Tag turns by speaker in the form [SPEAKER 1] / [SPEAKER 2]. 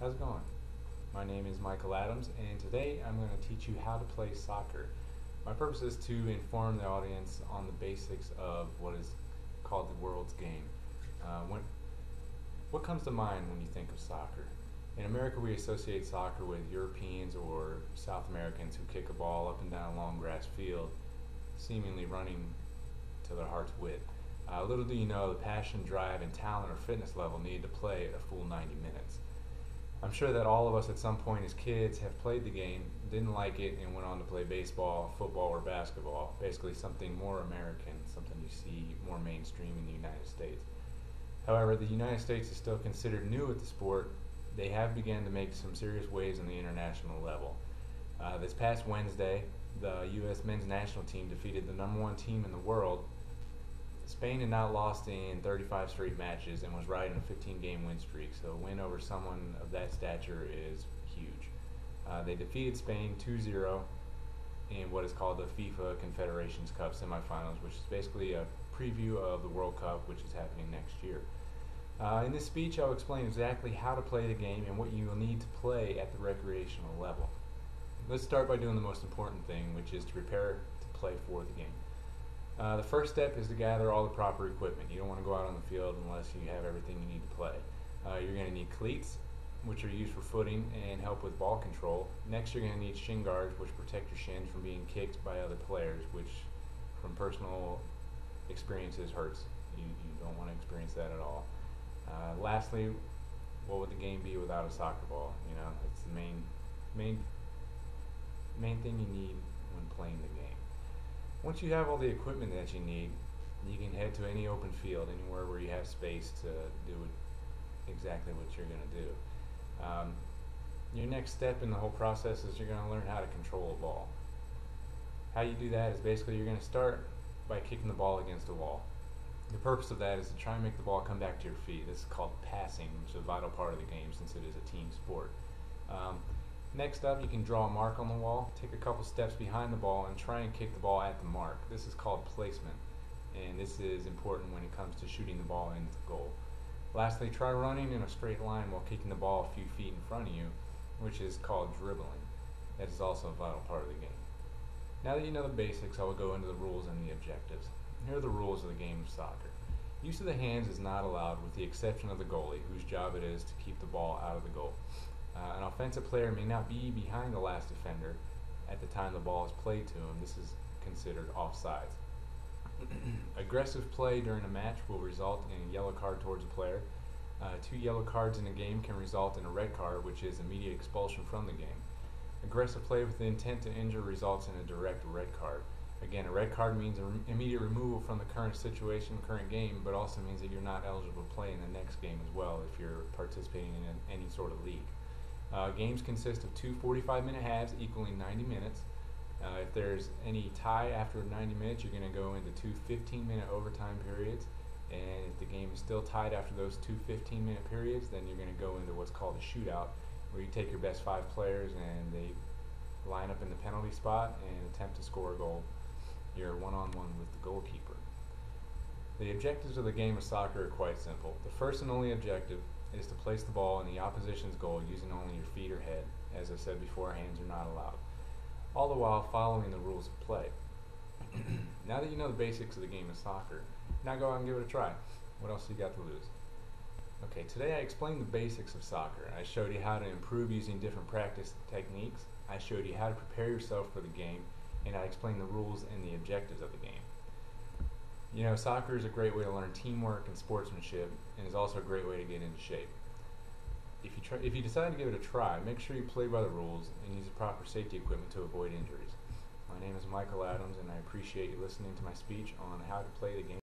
[SPEAKER 1] How's it going? My name is Michael Adams, and today I'm going to teach you how to play soccer. My purpose is to inform the audience on the basics of what is called the world's game. What comes to mind when you think of soccer? In America, we associate soccer with Europeans or South Americans who kick a ball up and down a long grass field, seemingly running to their heart's width. Little do you know the passion, drive, and talent or fitness level needed to play a full 90 minutes. I'm sure that all of us at some point as kids have played the game, didn't like it, and went on to play baseball, football, or basketball. Basically something more American, something you see more mainstream in the United States. However, the United States is still considered new at the sport. They have begun to make some serious waves on the international level. This past Wednesday, the U.S. men's national team defeated the #1 team in the world. Spain had not lost in 35 straight matches and was riding a 15-game win streak, so a win over someone of that stature is huge. They defeated Spain 2-0 in what is called the FIFA Confederations Cup semifinals, which is basically a preview of the World Cup, which is happening next year. In this speech, I'll explain exactly how to play the game and what you will need to play at the recreational level. Let's start by doing the most important thing, which is to prepare to play for the game. The first step is to gather all the proper equipment. You don't want to go out on the field unless you have everything you need to play. You're going to need cleats, which are used for footing and help with ball control. Next, you're going to need shin guards, which protect your shins from being kicked by other players, which from personal experiences hurts. You don't want to experience that at all. Lastly, what would the game be without a soccer ball? You know, it's the main thing you need when playing the game. Once you have all the equipment that you need, you can head to any open field, anywhere where you have space to do exactly what you're going to do. Your next step in the whole process is you're going to learn how to control a ball. How you do that is basically you're going to start by kicking the ball against a wall. The purpose of that is to try and make the ball come back to your feet. This is called passing, which is a vital part of the game since it is a team sport. Next up, you can draw a mark on the wall, take a couple steps behind the ball, and try and kick the ball at the mark. This is called placement, and this is important when it comes to shooting the ball into the goal. Lastly, try running in a straight line while kicking the ball a few feet in front of you, which is called dribbling. That is also a vital part of the game. Now that you know the basics, I will go into the rules and the objectives. Here are the rules of the game of soccer. Use of the hands is not allowed with the exception of the goalie, whose job it is to keep the ball out of the goal. An offensive player may not be behind the last defender at the time the ball is played to him. This is considered offsides. Aggressive play during a match will result in a yellow card towards a player. 2 yellow cards in a game can result in a red card, which is immediate expulsion from the game. Aggressive play with the intent to injure results in a direct red card. Again, a red card means immediate removal from the current situation, current game, but also means that you're not eligible to play in the next game as well if you're participating in any sort of league. Games consist of 2 45-minute halves equaling 90 minutes. If there's any tie after 90 minutes, you're going to go into 2 15-minute overtime periods. And if the game is still tied after those 2 15-minute periods, then you're going to go into what's called a shootout, where you take your best 5 players and they line up in the penalty spot and attempt to score a goal. You're one-on-one with the goalkeeper. The objectives of the game of soccer are quite simple. The first and only objective is to place the ball in the opposition's goal using only your feet or head. As I said before, hands are not allowed. All the while following the rules of play. Now that you know the basics of the game of soccer, now go out and give it a try. What else you got to lose? Okay, today I explained the basics of soccer. I showed you how to improve using different practice techniques. I showed you how to prepare yourself for the game, and I explained the rules and the objectives of the game. You know, soccer is a great way to learn teamwork and sportsmanship, and is also a great way to get into shape. If you decide to give it a try, make sure you play by the rules and use the proper safety equipment to avoid injuries. My name is Michael Adams, and I appreciate you listening to my speech on how to play the game.